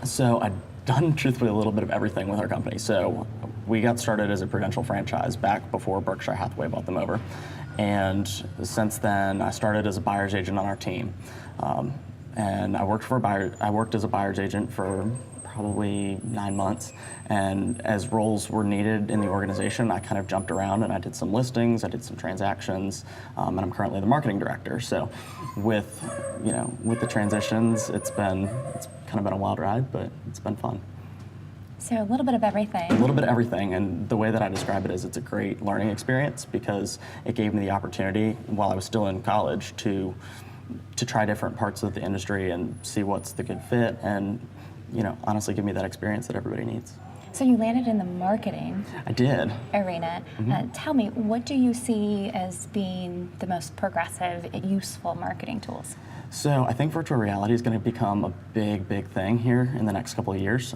So I've done truthfully a little bit of everything with our company. So we got started as a Prudential franchise back before Berkshire Hathaway bought them over. And since then, I started as a buyer's agent on our team. And I worked as a buyer's agent for probably 9 months. And as roles were needed in the organization, I kind of jumped around and I did some listings, I did some transactions, and I'm currently the marketing director. So with the transitions, it's kind of been a wild ride, but it's been fun. So a little bit of everything. A little bit of everything, and the way that I describe it is it's a great learning experience because it gave me the opportunity while I was still in college to try different parts of the industry and see what's the good fit and honestly give me that experience that everybody needs. So you landed in the marketing I did. arena. Tell me, what do you see as being the most progressive, useful marketing tools? So I think virtual reality is going to become a big, big thing here in the next couple of years.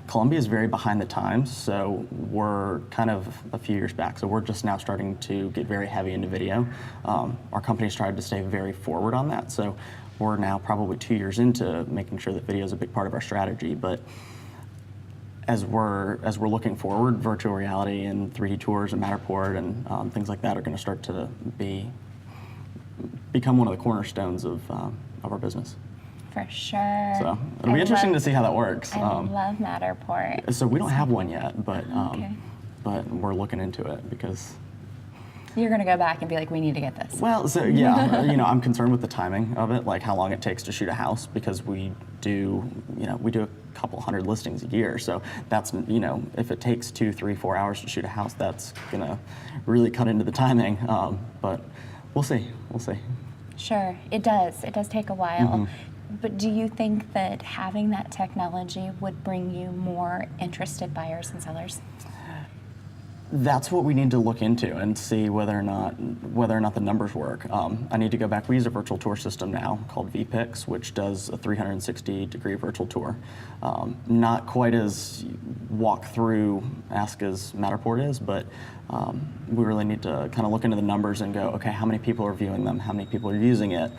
Columbia is very behind the times, so we're kind of a few years back. So we're just now starting to get very heavy into video. Our company's tried to stay very forward on that, so we're now probably 2 years into making sure that video is a big part of our strategy. But as we're looking forward, virtual reality and 3D tours and Matterport and things like that are going to start to become one of the cornerstones of our business. For sure. So it'll be interesting to see how that works. I love Matterport. So we don't have one yet, but Okay. but we're looking into it because. You're going to go back and be like, we need to get this. Well, so yeah, I'm concerned with the timing of it, like how long it takes to shoot a house, because we do a couple hundred listings a year. So that's, if it takes 2, 3, 4 hours to shoot a house, that's gonna really cut into the timing. But we'll see. Sure, it does. It does take a while. But do you think that having that technology would bring you more interested buyers and sellers? That's what we need to look into and see whether or not the numbers work. I need to go back. We use a virtual tour system now called VPix, which does a 360-degree virtual tour. Not quite as walk-through-esque as Matterport is, but we really need to kind of look into the numbers and go, okay, how many people are viewing them? How many people are using it?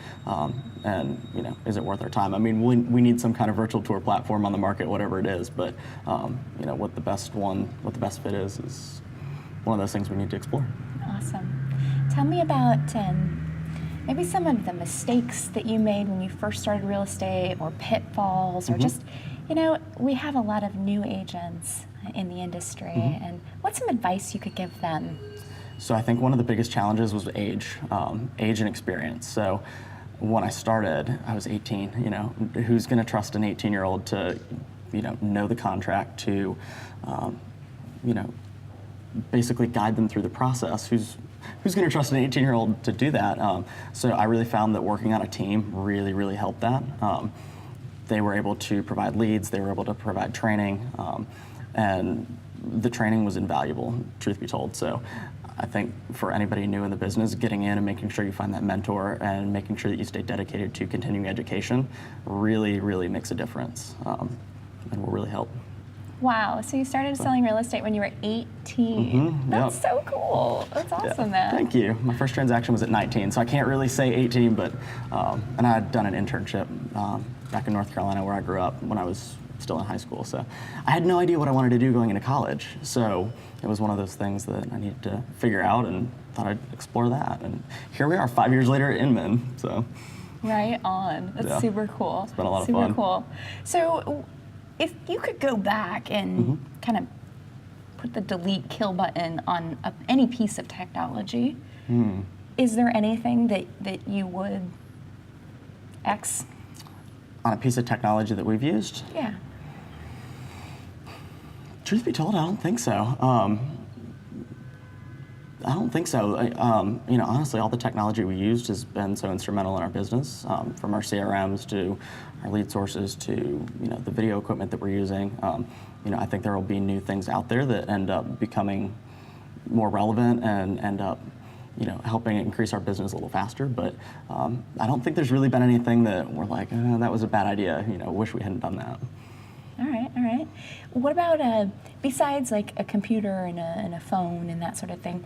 And is it worth our time? I mean, we need some kind of virtual tour platform on the market, whatever it is. But what the best fit is one of those things we need to explore. Awesome. Tell me about maybe some of the mistakes that you made when you first started real estate, or pitfalls, or just, we have a lot of new agents in the industry, and what's some advice you could give them? So I think one of the biggest challenges was age and experience. So when I started, I was 18. Who's going to trust an 18-year-old to, know the contract, to, basically guide them through the process? Who's going to trust an 18-year-old to do that? So I really found that working on a team really, really helped that. They were able to provide leads, they were able to provide training, and the training was invaluable, truth be told. So I think for anybody new in the business, getting in and making sure you find that mentor and making sure that you stay dedicated to continuing education really, really makes a difference, and will really help. Wow, so you started selling real estate when you were 18. That's so cool. That's awesome, man. Thank you. My first transaction was at 19, so I can't really say 18, but, and I had done an internship back in North Carolina where I grew up when I was still in high school. So I had no idea what I wanted to do going into college. So it was one of those things that I needed to figure out and thought I'd explore that. And here we are 5 years later at Inman, so. Right on. That's super cool. It's been a lot of fun. Super cool. So if you could go back and kind of put the delete kill button on any piece of technology, is there anything that you would X? On a piece of technology that we've used? Yeah. Truth be told, I don't think so. Honestly, all the technology we used has been so instrumental in our business, from our CRMs to our lead sources to the video equipment that we're using. I think there will be new things out there that end up becoming more relevant and end up helping increase our business a little faster. But I don't think there's really been anything that we're like, that was a bad idea. Wish we hadn't done that. All right. What about besides like a computer and a phone and that sort of thing?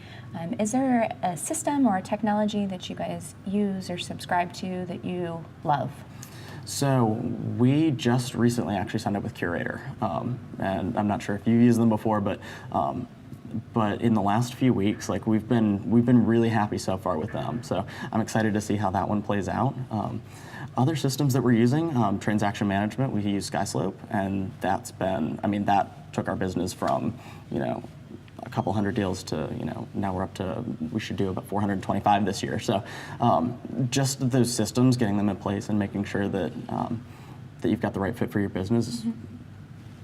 Is there a system or a technology that you guys use or subscribe to that you love? So we just recently actually signed up with Curator, and I'm not sure if you've used them before, but in the last few weeks, like we've been really happy so far with them. So I'm excited to see how that one plays out. Other systems that we're using, transaction management, we use SkySlope, and that's been, I mean, that took our business from, a couple hundred deals to, now we're up to, we should do about 425 this year. So just those systems, getting them in place and making sure that that you've got the right fit for your business,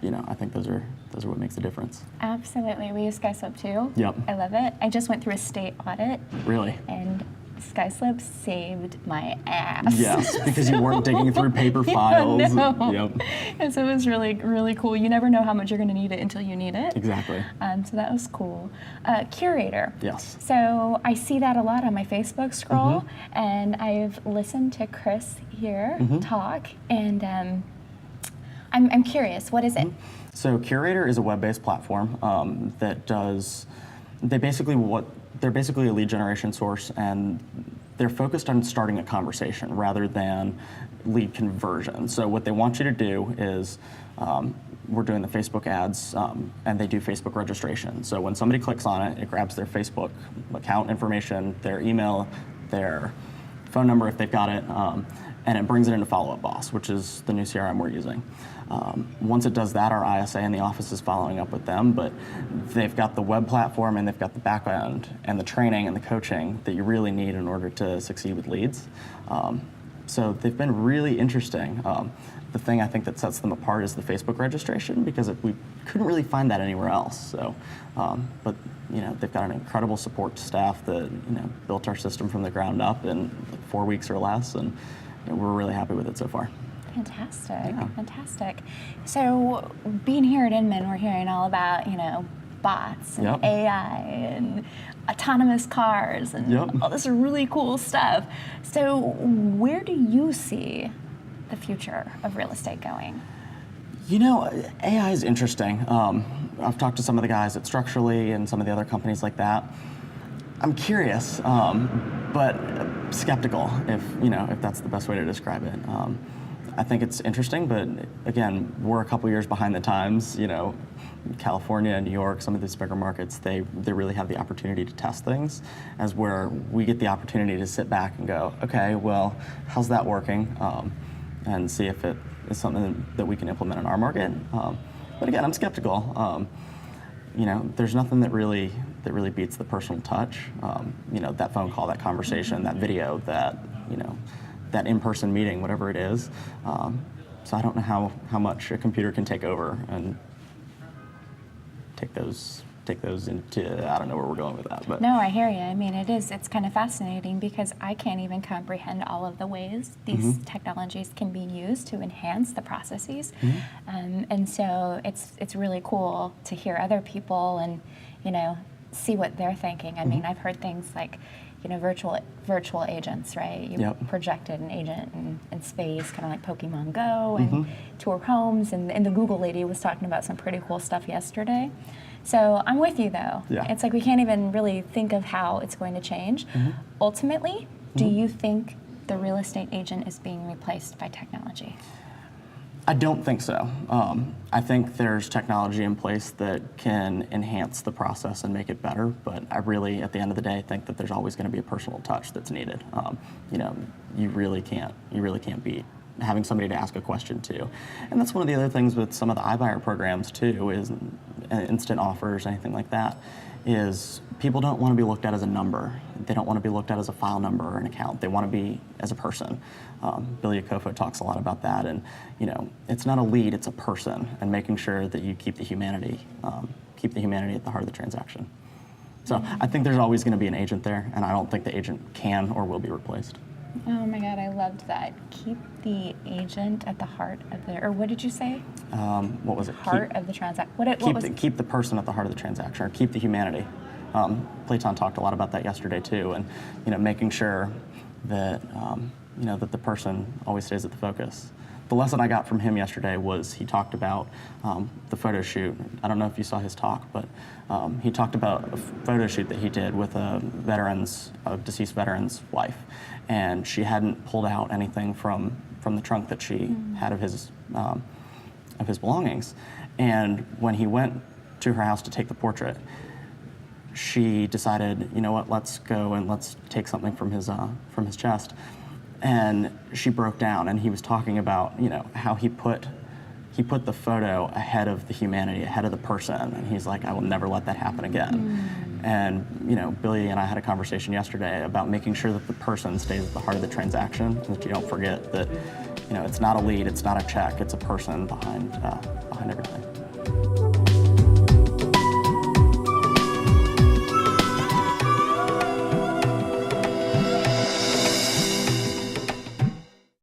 I think those are what makes the difference. Absolutely. We use SkySlope too. Yep. I love it. I just went through a state audit. Really? And SkySlope saved my ass. Yes, because you weren't digging through paper files. No. Yep. And so it was really, really cool. You never know how much you're going to need it until you need it. Exactly. So that was cool. Curator. Yes. So I see that a lot on my Facebook scroll, and I've listened to Chris here talk, and I'm curious, what is it? So Curator is a web-based platform that does, they're basically a lead generation source, and they're focused on starting a conversation rather than lead conversion. So what they want you to do is, we're doing the Facebook ads, and they do Facebook registration. So when somebody clicks on it, it grabs their Facebook account information, their email, their phone number if they've got it, and it brings it into Follow Up Boss, which is the new CRM we're using. Once it does that, our ISA in the office is following up with them, but they've got the web platform and they've got the background and the training and the coaching that you really need in order to succeed with leads. So they've been really interesting. The thing I think that sets them apart is the Facebook registration, because we couldn't really find that anywhere else. So, but they've got an incredible support staff that built our system from the ground up in like 4 weeks or less, and we're really happy with it so far. Fantastic, Yeah. Fantastic. So being here at Inman, we're hearing all about, bots and Yep. AI and autonomous cars and Yep. all this really cool stuff. So where do you see the future of real estate going? AI is interesting. I've talked to some of the guys at Structurally and some of the other companies like that. I'm curious, but skeptical, if that's the best way to describe it. I think it's interesting, but again, we're a couple years behind the times. California and New York, some of these bigger markets, they really have the opportunity to test things, as where we get the opportunity to sit back and go, okay, well, how's that working? And see if it is something that we can implement in our market. But again, I'm skeptical. There's nothing that really beats the personal touch. That phone call, that conversation, that video, that in-person meeting, whatever it is. So I don't know how much a computer can take over and take those into, I don't know where we're going with that. But No, I hear you. I mean, it's kind of fascinating, because I can't even comprehend all of the ways these technologies can be used to enhance the processes. And so it's really cool to hear other people and, see what they're thinking. I mean, I've heard things like, virtual agents, right? You Yep. projected an agent in space, kind of like Pokemon Go, and tour homes. And the Google lady was talking about some pretty cool stuff yesterday. So I'm with you, though. Yeah. It's like we can't even really think of how it's going to change. Ultimately, do you think the real estate agent is being replaced by technology? I don't think so. I think there's technology in place that can enhance the process and make it better, but I really, at the end of the day, think that there's always going to be a personal touch that's needed. You really can't beat having somebody to ask a question to. And that's one of the other things with some of the iBuyer programs too, is instant offers, anything like that, is people don't want to be looked at as a number. They don't want to be looked at as a file number or an account. They want to be as a person. Billy Akofo talks a lot about that, and it's not a lead, it's a person, and making sure that you keep the humanity at the heart of the transaction. So I think there's always going to be an agent there, and I don't think the agent can or will be replaced. Oh my God, I loved that. Keep the agent at the heart of the, or what did you say? What was it? Heart of the transaction. Keep the person at the heart of the transaction, or keep the humanity. Platon talked a lot about that yesterday too, and making sure that that the person always stays at the focus. the lesson I got from him yesterday was he talked about the photo shoot. I don't know if you saw his talk, but he talked about a photo shoot that he did with a deceased veteran's wife, and she hadn't pulled out anything from the trunk that she had of his belongings. And when he went to her house to take the portrait, she decided, you know what, let's go and let's take something from his chest. And she broke down, and he was talking about, you know, how he put the photo ahead of the humanity, ahead of the person, and he's like, I will never let that happen again. And, you know, Billy and I had a conversation yesterday about making sure that the person stays at the heart of the transaction, that you don't forget that, you know, it's not a lead, it's not a check, it's a person behind everything.